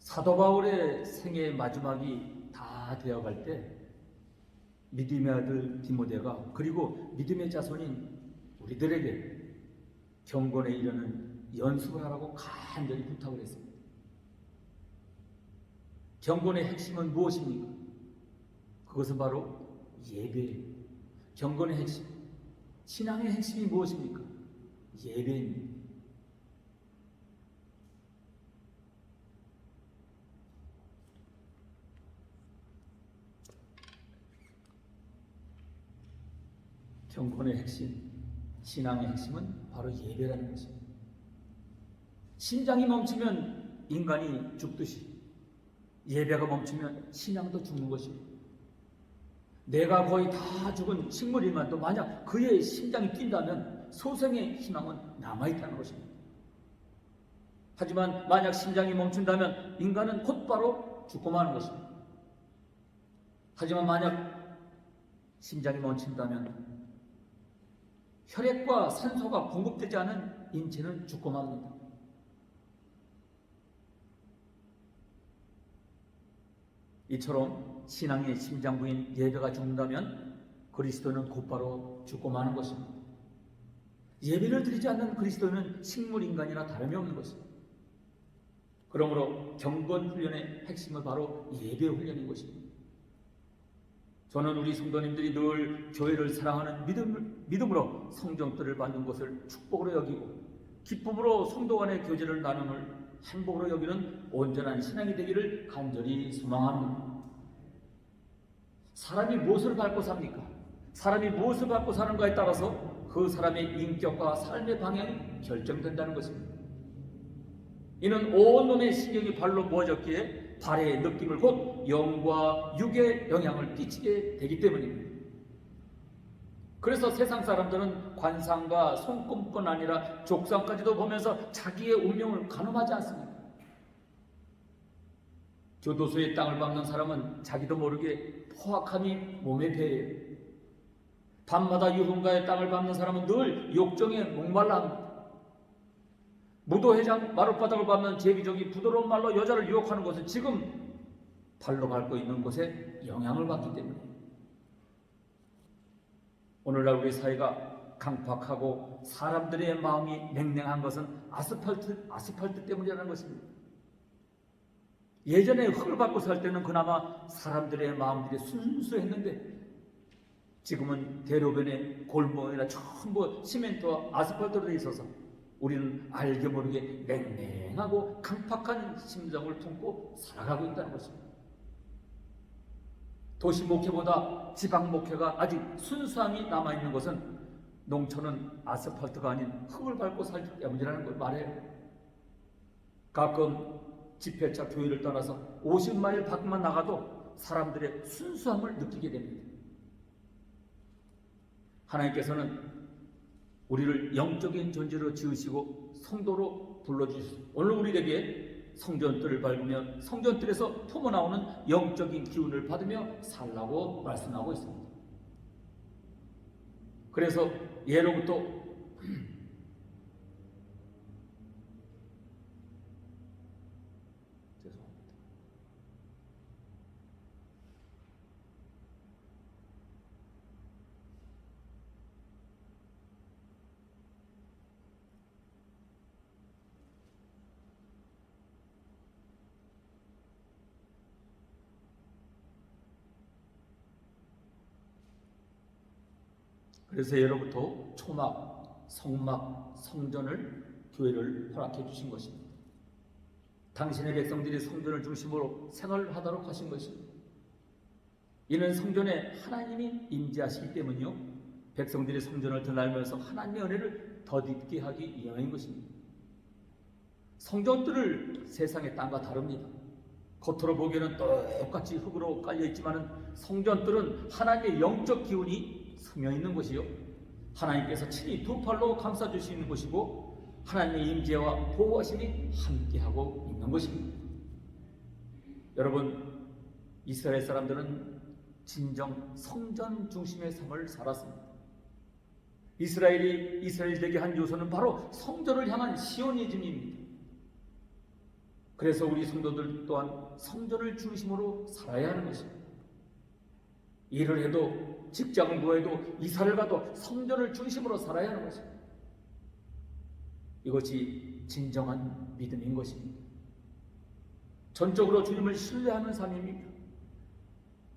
사도 바울의 생애 마지막이 다 되어갈 때 믿음의 아들 디모데가 그리고 믿음의 자손인 우리들에게 경건에 이르는 연습을 하라고 간절히 부탁을 했습니다. 경건의 핵심은 무엇입니까? 그것은 바로 예배예요. 경건의 핵심, 신앙의 핵심이 무엇입니까? 예배입니다. 경건의 핵심, 신앙의 핵심은 바로 예배라는 것입니다. 심장이 멈추면 인간이 죽듯이 예배가 멈추면 신앙도 죽는 것입니다. 내가 거의 다 죽은 식물이만도 만약 그의 심장이 뛴다면 소생의 희망은 남아있다는 것입니다. 하지만 만약 심장이 멈춘다면 인간은 곧바로 죽고 마는 것입니다. 하지만 만약 심장이 멈춘다면 혈액과 산소가 공급되지 않은 인체는 죽고 맙니다. 이처럼 신앙의 심장부인 예배가 죽는다면 그리스도는 곧바로 죽고 마는 것입니다. 예배를 드리지 않는 그리스도는 식물인간이나 다름이 없는 것입니다. 그러므로 경건 훈련의 핵심은 바로 예배 훈련인 것입니다. 저는 우리 성도님들이 늘 교회를 사랑하는 믿음으로 성전들을 받는 것을 축복으로 여기고 기쁨으로 성도 간의 교제를 나눔을 행복으로 여기는 온전한 신앙이 되기를 간절히 소망합니다. 사람이 무엇을 밟고 삽니까? 사람이 무엇을 밟고 사는가에 따라서 그 사람의 인격과 삶의 방향이 결정된다는 것입니다. 이는 온몸의 신경이 발로 모아졌기에 발의 느낌을 곧 영과 육에 영향을 끼치게 되기 때문입니다. 그래서 세상 사람들은 관상과 손금뿐 아니라 족상까지도 보면서 자기의 운명을 가늠하지 않습니다. 교도소의 땅을 밟는 사람은 자기도 모르게 포악함이 몸에 배해요. 밤마다 유흥가의 땅을 밟는 사람은 늘 욕정에 목말라 합니다. 무도회장 마룻바닥을 밟는 제비족이 부드러운 말로 여자를 유혹하는 것은 지금 발로 밟고 있는 곳에 영향을 받기 때문입니다. 오늘날 우리 사회가 강팍하고 사람들의 마음이 냉랭한 것은 아스팔트 때문이라는 것입니다. 예전에 흙을 밟고 살 때는 그나마 사람들의 마음들이 순수했는데 지금은 대로변에 골목이나 전부 시멘트와 아스팔트로 되어 있어서 우리는 알게 모르게 냉랭하고 강팍한 심정을 품고 살아가고 있다는 것입니다. 도시 목회보다 지방 목회가 아직 순수함이 남아있는 것은 농촌은 아스팔트가 아닌 흙을 밟고 살기 때문이라는 걸 말해요. 가끔 집회차 교회를 떠나서 50마일 밖만 나가도 사람들의 순수함을 느끼게 됩니다. 하나님께서는 우리를 영적인 존재로 지으시고 성도로 불러주시고 오늘 우리에게 성전들을 밟으며 성전들에서 품어나오는 영적인 기운을 받으며 살라고 말씀하고 있습니다. 그래서 예로부터 그래서 예로부터 초막, 성막, 성전을 교회를 허락해 주신 것입니다. 당신의 백성들이 성전을 중심으로 생활하도록 하신 것입니다. 이는 성전에 하나님이 임재하시기 때문이요 백성들이 성전을 더 날면서 하나님의 은혜를 덧입게 하기 위함인 것입니다. 성전들을 세상의 땅과 다릅니다. 겉으로 보기에는 똑같이 흙으로 깔려있지만 성전들은 하나님의 영적 기운이 스며있는 곳이요 하나님께서 친히 두 팔로 감싸주시는 곳이고 하나님의 임재와 보호하심이 함께하고 있는 것입니다. 여러분, 이스라엘 사람들은 진정 성전 중심의 삶을 살았습니다. 이스라엘이 이스라엘 되게 한 요소는 바로 성전을 향한 시오니즘입니다. 그래서 우리 성도들 또한 성전을 중심으로 살아야 하는 것입니다. 일을 해도 직장을 구해도 이사를 가도 성전을 중심으로 살아야 하는 것입니다. 이것이 진정한 믿음인 것입니다. 전적으로 주님을 신뢰하는 삶입니다.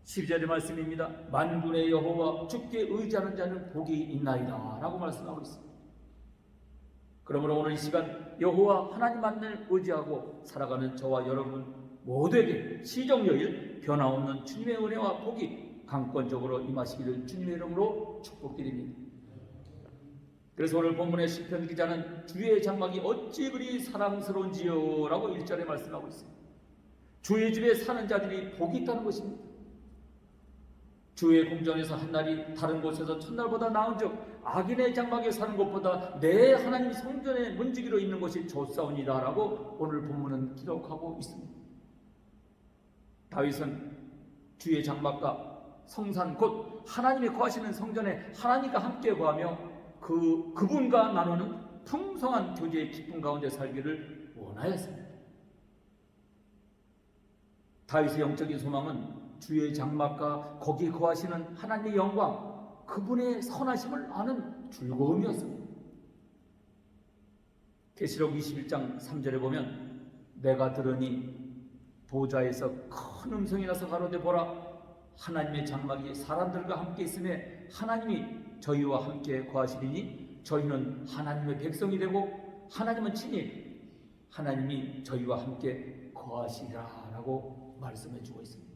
12절의 말씀입니다. 만군의 여호와 주께 의지하는 자는 복이 있나이다 라고 말씀하고 있습니다. 그러므로 오늘 이 시간 여호와 하나님만을 의지하고 살아가는 저와 여러분 모두에게 시정여일 변화없는 주님의 은혜와 복이 강권적으로 임하시기를 주님의 이름으로 축복드립니다. 그래서 오늘 본문의 시편 기자는 주의 장막이 어찌 그리 사랑스러운지요 라고 1절에 말씀하고 있습니다. 주의 집에 사는 자들이 복이 있다는 것입니다. 주의 궁전에서 한날이 다른 곳에서 첫날보다 나은즉 악인의 장막에 사는 것보다 내 하나님 성전의 문지기로 있는 것이 좋사오니라 라고 오늘 본문은 기록하고 있습니다. 다윗은 주의 장막과 성산 곧 하나님이 거하시는 성전에 하나님과 함께 거하며 그분과 나누는 풍성한 교제의 기쁨 가운데 살기를 원하였습니다. 다윗의 영적인 소망은 주의 장막과 거기 거하시는 하나님의 영광, 그분의 선하심을 아는 즐거움이었습니다. 계시록 21장 3절에 보면 내가 들으니 보좌에서 큰 음성이 나서 가로되 보라 하나님의 장막이 사람들과 함께 있음에 하나님이 저희와 함께 거하시리니 저희는 하나님의 백성이 되고 하나님은 친히 하나님이 저희와 함께 거하시리라 라고 말씀해 주고 있습니다.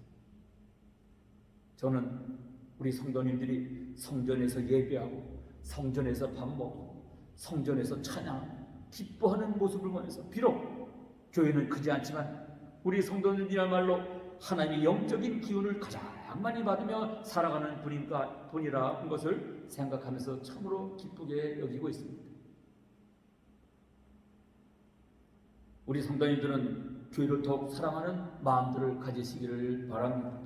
저는 우리 성도님들이 성전에서 예배하고 성전에서 밥 먹고 성전에서 찬양 기뻐하는 모습을 보면서 비록 교회는 크지 않지만 우리 성도님들이야말로 하나님의 영적인 기운을 가장 많이 받으며 살아가는 분이라 한 것을 생각하면서 참으로 기쁘게 여기고 있습니다. 우리 성도님들은 교회를 더욱 사랑하는 마음들을 가지시기를 바랍니다.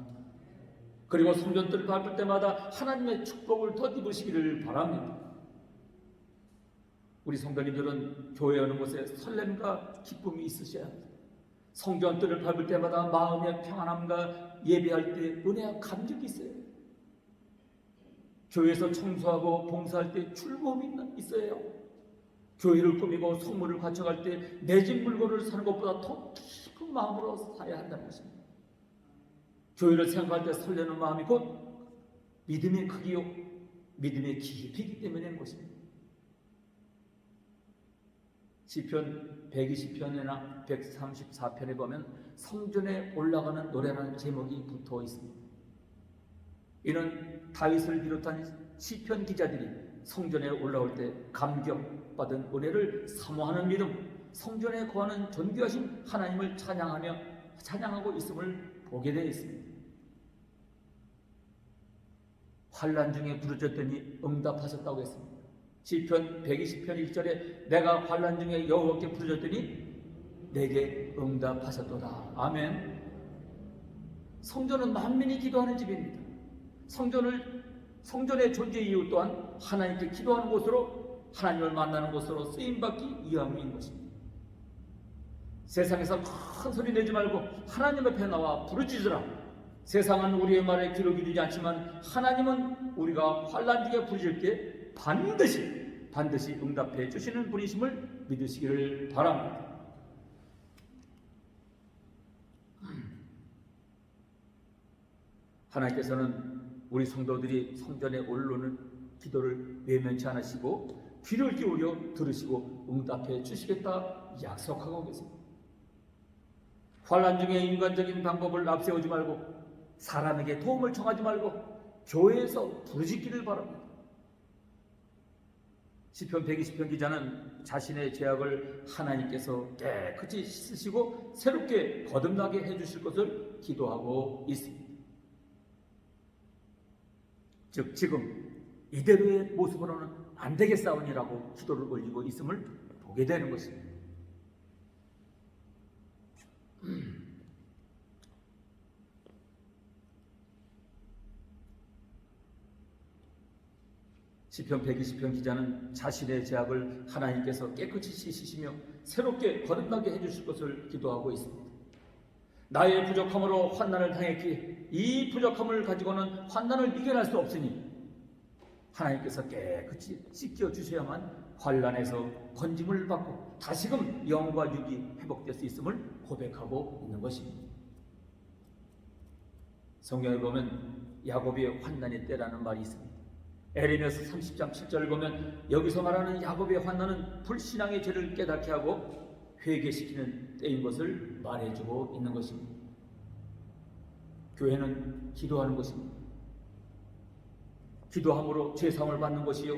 그리고 성전들을 밟을 때마다 하나님의 축복을 덧입으시기를 바랍니다. 우리 성도님들은 교회 어느 곳에 설렘과 기쁨이 있으셔야 합니다. 성전들을 밟을 때마다 마음의 평안함과 예배할 때 은혜와 감격이 있어요. 교회에서 청소하고 봉사할 때 즐거움이 있어야 해요. 교회를 꾸미고 성물을 갖춰갈 때 내 집 물건을 사는 것보다 더 깊은 마음으로 사야 한다는 것입니다. 교회를 생각할 때 설레는 마음이 곧 믿음의 크기요 믿음의 깊이이기 때문인 것입니다. 시편 120편이나 134편에 보면 성전에 올라가는 노래라는 제목이 붙어 있습니다. 이는 다윗을 비롯한 시편 기자들이 성전에 올라올 때 감격받은 은혜를 사모하는 믿음, 성전에 거하는 존귀하신 하나님을 찬양하고 있음을 보게 되어 있습니다. 환난 중에 부르짖더니 응답하셨다고 했습니다. 시편 120편 1절에 내가 환난 중에 여호와께 부르짖더니 내게 응답하셨도다. 아멘. 성전은 만민이 기도하는 집입니다. 성전의 존재 이유 또한 하나님께 기도하는 곳으로 하나님을 만나는 곳으로 쓰임받기 위함인 것입니다. 세상에서 큰 소리 내지 말고 하나님 앞에 나와 부르짖으라. 세상은 우리의 말에 귀를 기울이지 않지만 하나님은 우리가 환난 중에 부르짖을 때 반드시 응답해 주시는 분이심을 믿으시기를 바랍니다. 하나님께서는 우리 성도들이 성전에 올라오는 기도를 외면치 않으시고 귀를 기울여 들으시고 응답해 주시겠다 약속하고 계십니다. 환난 중에 인간적인 방법을 앞세우지 말고 사람에게 도움을 청하지 말고 교회에서 부르짖기를 바랍니다. 시편 120편 기자는 자신의 죄악을 하나님께서 깨끗이 씻으시고 새롭게 거듭나게 해주실 것을 기도하고 있습니다. 즉 지금 이대로의 모습으로는 안 되겠사오니라고 기도를 올리고 있음을 보게 되는 것입니다. 시편 120편 기자는 자신의 죄악을 하나님께서 깨끗이 씻으시며 새롭게 거듭나게 해주실 것을 기도하고 있습니다. 나의 부족함으로 환난을 당했기에 이 부족함을 가지고는 환난을 이겨낼 수 없으니 하나님께서 깨끗이 씻겨주셔야만 환난에서 건짐을 받고 다시금 영과 육이 회복될 수 있음을 고백하고 있는 것입니다. 성경에 보면 야곱의 환난의 때라는 말이 있습니다. 에레미야서 30장 7절을 보면 여기서 말하는 야곱의 환난은 불신앙의 죄를 깨닫게 하고 회개시키는 때인 것을 말해주고 있는 것입니다. 교회는 기도하는 것입니다. 기도함으로 죄사함을 받는 것이요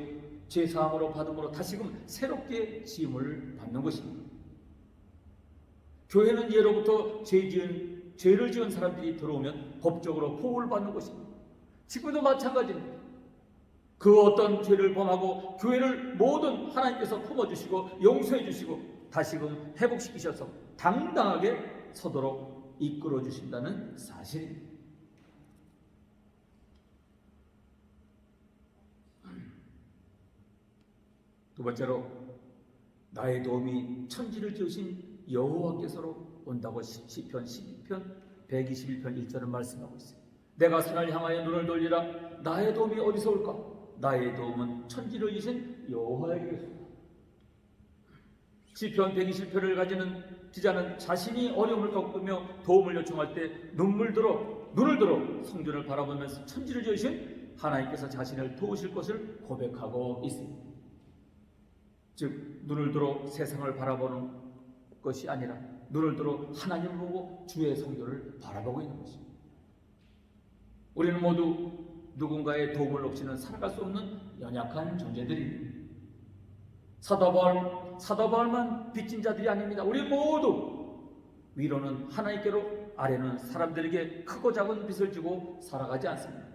죄사함으로 받음으로 다시금 새롭게 지음을 받는 것입니다. 교회는 예로부터 죄를 지은 사람들이 들어오면 법적으로 보호를 받는 것입니다. 지금도 마찬가지입니다. 그 어떤 죄를 범하고 교회를 모든 하나님께서 품어주시고 용서해주시고 다시금 회복시키셔서 당당하게 서도록 이끌어주신다는 사실입니다. 두 번째로 나의 도움이 천지를 지으신 여호와께서로 온다고 시편 12편 121편 1절은 말씀하고 있어요. 내가 산을 향하여 눈을 돌리라. 나의 도움이 어디서 올까? 나의 도움은 천지를 지으신 여호와에게서. 시편 120편을 가지는 기자는 자신이 어려움을 겪으며 도움을 요청할 때 눈을 들어 성전을 바라보면서 천지를 지으신 하나님께서 자신을 도우실 것을 고백하고 있습니다. 즉 눈을 들어 세상을 바라보는 것이 아니라 눈을 들어 하나님을 보고 주의 성전을 바라보고 있는 것입니다. 우리는 모두 누군가의 도움을 없이는 살아갈 수 없는 연약한 존재들입니다. 사도 바울만 빚진 자들이 아닙니다. 우리 모두 위로는 하나님께로, 아래는 사람들에게 크고 작은 빚을 지고 살아가지 않습니다.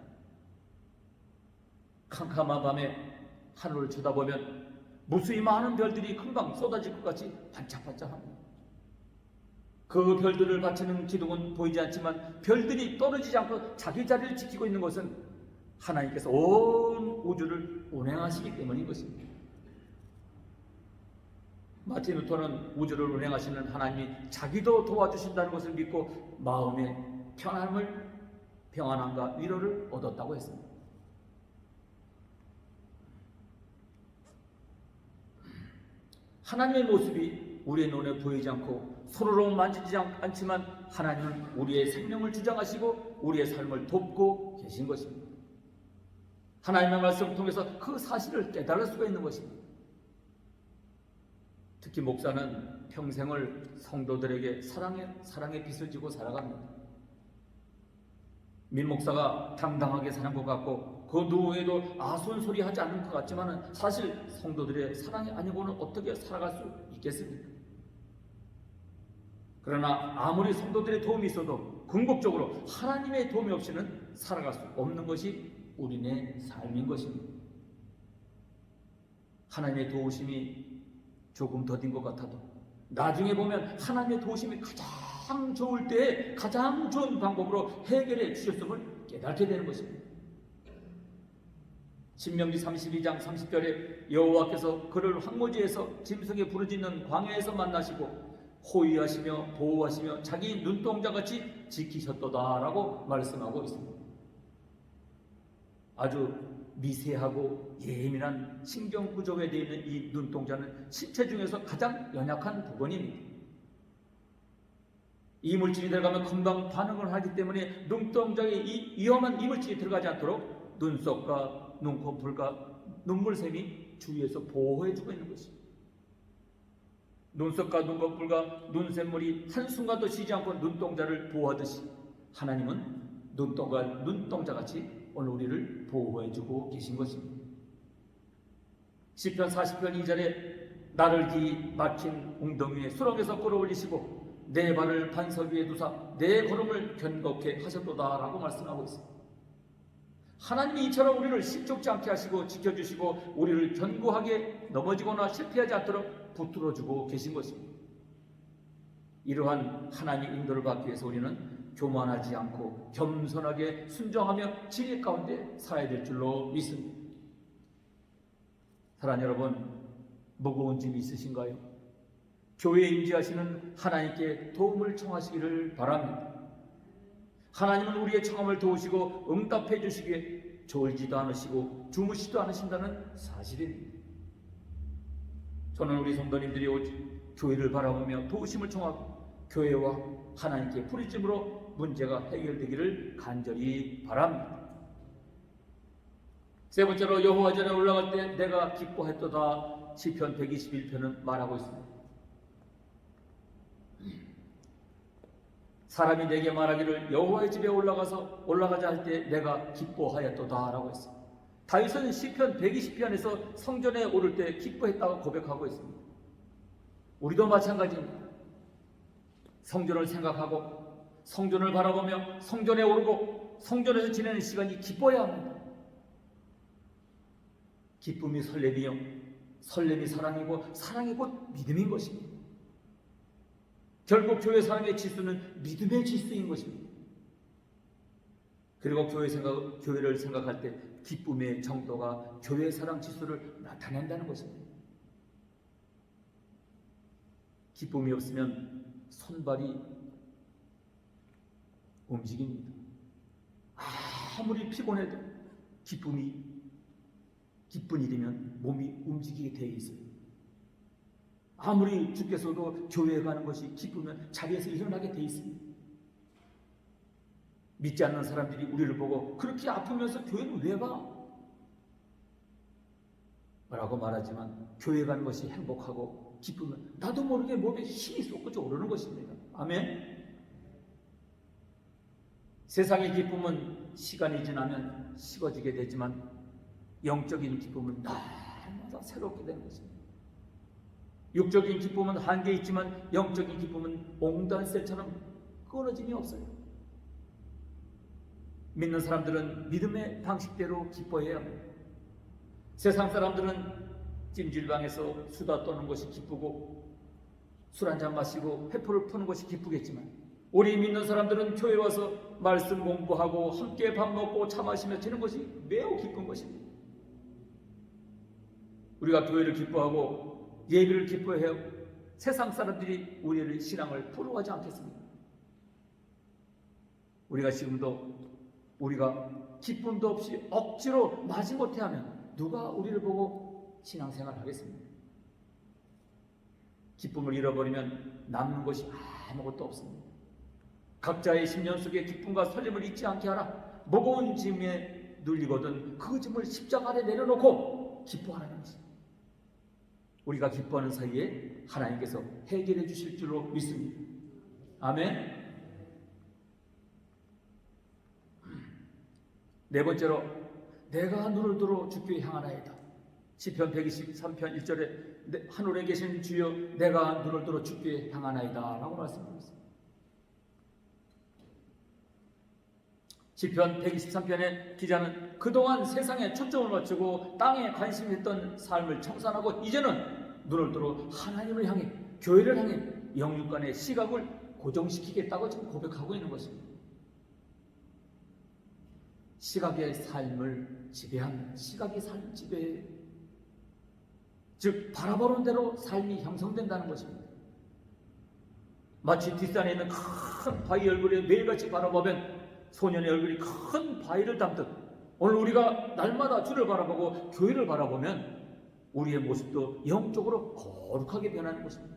캄캄한 밤에 하늘을 쳐다보면 무수히 많은 별들이 금방 쏟아질 것 같이 반짝반짝합니다. 그 별들을 바치는 기둥은 보이지 않지만 별들이 떨어지지 않고 자기 자리를 지키고 있는 것은 하나님께서 온 우주를 운행하시기 때문인 것입니다. 마틴 루터는 우주를 운행하시는 하나님이 자기도 도와주신다는 것을 믿고 마음의 평안함과 위로를 얻었다고 했습니다. 하나님의 모습이 우리의 눈에 보이지 않고 손으로 만지지 않지만 하나님은 우리의 생명을 주장하시고 우리의 삶을 돕고 계신 것입니다. 하나님의 말씀을 통해서 그 사실을 깨달을 수가 있는 것입니다. 특히 목사는 평생을 성도들에게 사랑의 빚을 지고 살아갑니다. 민 목사가 당당하게 사는 것 같고 그 누구에도 아손소리 하지 않는 것 같지만 사실 성도들의 사랑이 아니고는 어떻게 살아갈 수 있겠습니까? 그러나 아무리 성도들의 도움이 있어도 궁극적으로 하나님의 도움이 없이는 살아갈 수 없는 것이 우리네 삶인 것입니다. 하나님의 도우심이 조금 더딘 것 같아도 나중에 보면 하나님의 도우심이 가장 좋을 때에 가장 좋은 방법으로 해결해 주셨음을 깨닫게 되는 것입니다. 신명기 32장 30절에 여호와께서 그를 황무지에서 짐승의 부르짖는 광야에서 만나시고 호위하시며 보호하시며 자기 눈동자같이 지키셨도다라고 말씀하고 있습니다. 아주 미세하고 예민한 신경구조에 되어 있는 이 눈동자는 신체 중에서 가장 연약한 부분입니다. 이물질이 들어가면 금방 반응을 하기 때문에 눈동자에 이 위험한 이물질이 들어가지 않도록 눈썹과 눈꺼풀과 눈물샘이 주위에서 보호해주고 있는 것입니다. 눈썹과 눈꺼풀과 눈샘물이 한순간도 쉬지 않고 눈동자를 보호하듯이 하나님은 눈동자같이 오늘 우리를 보호해주고 계신 것입니다. 시편 40편 2절에 나를 기 막힌 웅덩이에 수렁에서 끌어올리시고 내 발을 반석 위에 두사 내 걸음을 견고케 하셨도다 라고 말씀하고 있습니다. 하나님이 이처럼 우리를 실족지 않게 하시고 지켜주시고 우리를 견고하게 넘어지거나 실패하지 않도록 붙들어주고 계신 것입니다. 이러한 하나님의 인도를 받기 위해서 우리는 교만하지 않고 겸손하게 순종하며 진리 가운데 살아야 될 줄로 믿습니다. 사랑 여러분, 무거운 짐이 있으신가요? 교회에 임재하시는 하나님께 도움을 청하시기를 바랍니다. 하나님은 우리의 청함을 도우시고 응답해 주시기에 졸지도 않으시고 주무시도 않으신다는 사실입니다. 저는 우리 성도님들이 오직 교회를 바라보며 도우심을 청하고 교회와 하나님께 부르짖음으로 문제가 해결되기를 간절히 바랍니다. 세 번째로 여호와 전에 올라갈 때 내가 기뻐했도다. 시편 121편은 말하고 있습니다. 사람이 내게 말하기를 여호와의 집에 올라가자 할 때 내가 기뻐하였도다 라고 했습니다. 다윗은 시편 120편에서 성전에 오를 때 기뻐했다고 고백하고 있습니다. 우리도 마찬가지입니다. 성전을 생각하고 성전을 바라보며 성전에 오르고 성전에서 지내는 시간이 기뻐야 합니다. 기쁨이 설렘이요, 설렘이 사랑이고 사랑이 곧 믿음인 것입니다. 결국 교회 사랑의 지수는 믿음의 지수인 것입니다. 그리고 교회를 생각할 때 기쁨의 정도가 교회 사랑 지수를 나타낸다는 것입니다. 기쁨이 없으면 손발이 움직입니다. 아무리 피곤해도 기쁜 일이면 몸이 움직이게 되어 있어요. 아무리 주께서도 교회에 가는 것이 기쁘면 자리에서 일어나게 되어 있습니다. 믿지 않는 사람들이 우리를 보고 그렇게 아프면서 교회는 왜 가? 라고 말하지만 교회 가는 것이 행복하고 기쁘면 나도 모르게 몸에 힘이 솟구쳐 오르는 것입니다. 아멘. 세상의 기쁨은 시간이 지나면 식어지게 되지만 영적인 기쁨은 날마다 새롭게 되는 것입니다. 육적인 기쁨은 한계 있지만 영적인 기쁨은 옹단새처럼 끊어짐이 없어요. 믿는 사람들은 믿음의 방식대로 기뻐해야 합니다. 세상 사람들은 찜질방에서 수다 떠는 것이 기쁘고 술 한잔 마시고 회포를 푸는 것이 기쁘겠지만 우리 믿는 사람들은 교회 와서 말씀 공부하고 함께 밥 먹고 차 마시며 지는 것이 매우 기쁜 것입니다. 우리가 교회를 기뻐하고 예배를 기뻐해야 세상 사람들이 우리의 신앙을 부러워하지 않겠습니까? 우리가 지금도 우리가 기쁨도 없이 억지로 마지못해 하면 누가 우리를 보고 신앙생활을 하겠습니까? 기쁨을 잃어버리면 남는 것이 아무것도 없습니다. 각자의 심년 속에 기쁨과 설렘을 잊지 않게 하라. 무거운 짐에 눌리거든 그 짐을 십자가 아래 내려놓고 기뻐하라는 것입니다. 우리가 기뻐하는 사이에 하나님께서 해결해 주실 줄로 믿습니다. 아멘. 네 번째로 내가 눈을 들어 주께 향하나이다. 시편 123편 1절에 하늘에 계신 주여 내가 눈을 들어 주께 향하나이다 라고 말씀드렸습니다. 시편 123편의 기자는 그동안 세상에 초점을 맞추고 땅에 관심했던 삶을 청산하고 이제는 눈을 들어 하나님을 향해 교회를 향해 영육간의 시각을 고정시키겠다고 지금 고백하고 있는 것입니다. 시각의 삶을 지배합니다. 시각이 삶을 지배해요. 즉 바라보는 대로 삶이 형성된다는 것입니다. 마치 뒷산에 있는 큰 바위 얼굴에 매일같이 바라보면 소년의 얼굴이 큰 바위를 담듯 오늘 우리가 날마다 주를 바라보고 교회를 바라보면 우리의 모습도 영적으로 거룩하게 변하는 것입니다.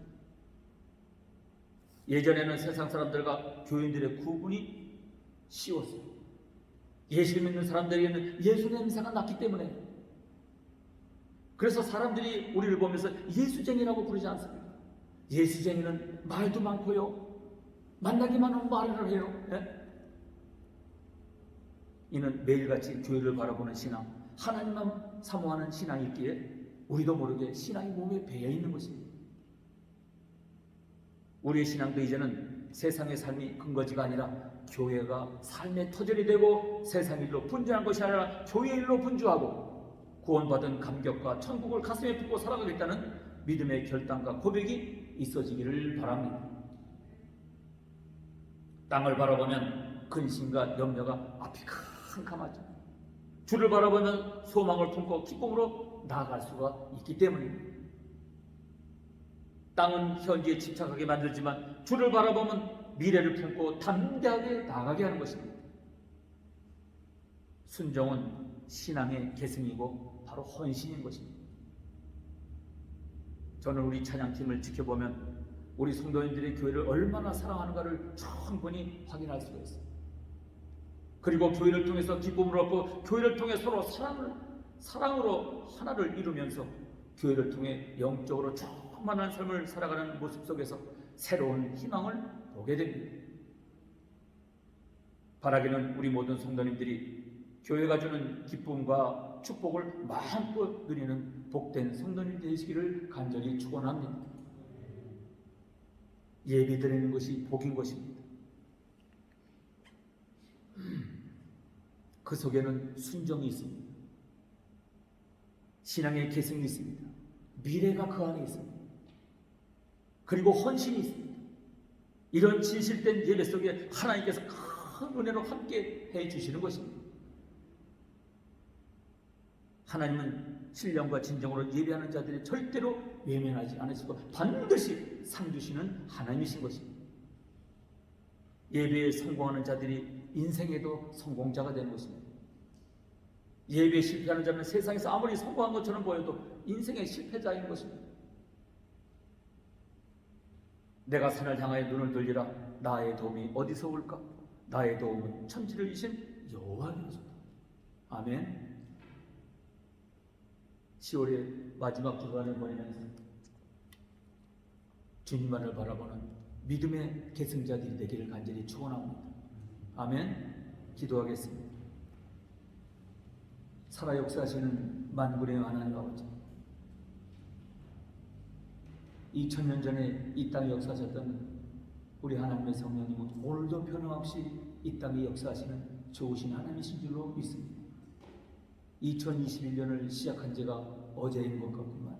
예전에는 세상 사람들과 교인들의 구분이 쉬웠어요. 예수 믿는 사람들에게는 예수 냄새가 났기 때문에 그래서 사람들이 우리를 보면서 예수쟁이라고 부르지 않습니까? 예수쟁이는 말도 많고요. 만나기만 하면 말을 해요. 예? 이는 매일같이 교회를 바라보는 신앙, 하나님만 사모하는 신앙이기에 우리도 모르게 신앙이 몸에 배어 있는 것입니다. 우리의 신앙도 이제는 세상의 삶이 근거지가 아니라 교회가 삶의 터전이 되고 세상 일로 분주한 것이 아니라 교회 일로 분주하고 구원받은 감격과 천국을 가슴에 품고 살아가겠다는 믿음의 결단과 고백이 있어지기를 바랍니다. 땅을 바라보면 근심과 염려가 앞이 캄캄하죠. 주를 바라보면 소망을 품고 기쁨으로 앞으로 나아갈 수가 있기 때문입니다. 땅은 현재에 집착하게 만들지만 주를 바라보면 미래를 품고 담대하게 나아가게 하는 것입니다. 순종은 신앙의 계승이고 바로 헌신인 것입니다. 저는 우리 찬양팀을 지켜보면 우리 성도님들이 교회를 얼마나 사랑하는가를 충분히 확인할 수가 있어요. 그리고 교회를 통해서 기쁨을 얻고 교회를 통해 서로 사랑으로 하나를 이루면서 교회를 통해 영적으로 충만한 삶을 살아가는 모습 속에서 새로운 희망을 보게 됩니다. 바라기는 우리 모든 성도님들이 교회가 주는 기쁨과 축복을 마음껏 누리는 복된 성도님 되시기를 간절히 축원합니다. 예배드리는 것이 복인 것입니다. 그 속에는 순종이 있습니다. 신앙의 계승이 있습니다. 미래가 그 안에 있습니다. 그리고 헌신이 있습니다. 이런 진실된 예배 속에 하나님께서 큰 은혜로 함께 해주시는 것입니다. 하나님은 신령과 진정으로 예배하는 자들이 절대로 외면하지 않으시고 반드시 상 주시는 하나님이신 것입니다. 예배에 성공하는 자들이 인생에도 성공자가 되는 것입니다. 예배에 실패하는 자는 세상에서 아무리 성공한 것처럼 보여도 인생의 실패자인 것입니다. 내가 산을 향하여 눈을 돌리라. 나의 도움이 어디서 올까? 나의 도움은 천지를 이신 여호와께로소이다. 아멘. 10월의 마지막 주간을 보내면서 주님만을 바라보는 믿음의 계승자들이 되기를 간절히 축원합니다. 아멘. 기도하겠습니다. 살아 역사하시는 만군의 하나님 아버지, 2000년 전에 이 땅에 역사하셨던 우리 하나님의 성령님은 오늘도 변함없이 이 땅에 역사하시는 좋으신 하나님이신 줄로 믿습니다. 2021년을 시작한 지가 어제인 것 같구만.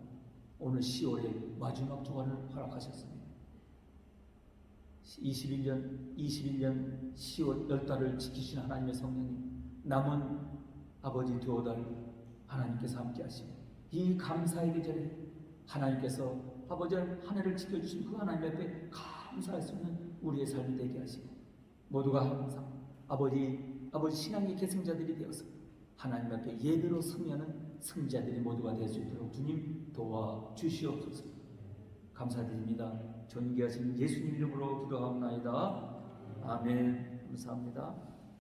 오늘 10월의 마지막 주간을 허락하셨습니다. 21년 10월 10달을 지키신 하나님의 성령님, 남은 아버지 2달 하나님께서 함께 하시고 이 감사의 계절에 하나님께서 아버지 한 해를 지켜주신 그 하나님 앞에 감사할 수 있는 우리의 삶이 되게 하시고 모두가 항상 아버지 신앙의 계승자들이 되어서 하나님 앞에 예배로 승리하는 승자들이 모두가 될 수 있도록 주님 도와주시옵소서. 감사드립니다. 존귀하신 예수님 이름으로 기도하옵나이다. 아멘. 감사합니다.